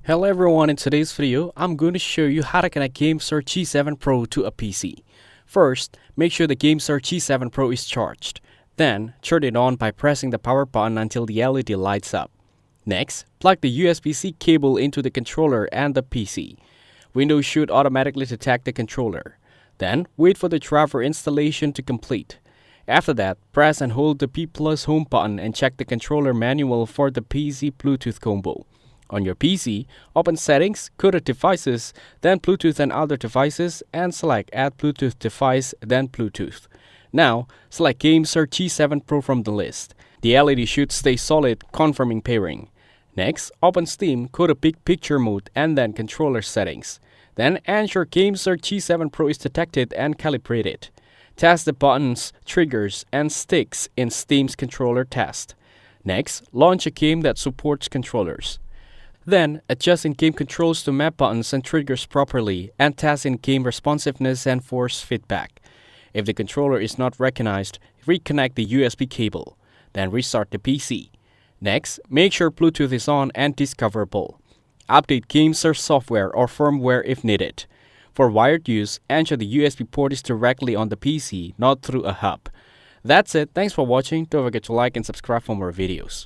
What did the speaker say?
Hello everyone, in today's video, I'm going to show you how to connect GameSir G7 Pro to a PC. First, make sure the GameSir G7 Pro is charged. Then, turn it on by pressing the power button until the LED lights up. Next, plug the USB-C cable into the controller and the PC. Windows should automatically detect the controller. Then, wait for the driver installation to complete. After that, press and hold the P+ home button and check the controller manual for the PC Bluetooth combo. On your PC, open Settings, go to Devices, then Bluetooth and other devices, and select Add Bluetooth device, then Bluetooth. Now, select GameSir G7 Pro from the list. The LED should stay solid, confirming pairing. Next, open Steam, go to Big Picture mode, and then Controller Settings. Then ensure GameSir G7 Pro is detected and calibrated. Test the buttons, triggers, and sticks in Steam's controller test. Next, launch a game that supports controllers. Then, adjust in-game controls to map buttons and triggers properly and test in-game responsiveness and force feedback. If the controller is not recognized, reconnect the USB cable. Then restart the PC. Next, make sure Bluetooth is on and discoverable. Update GameSir software or firmware if needed. For wired use, ensure the USB port is directly on the PC, not through a hub. That's it. Thanks for watching. Don't forget to like and subscribe for more videos.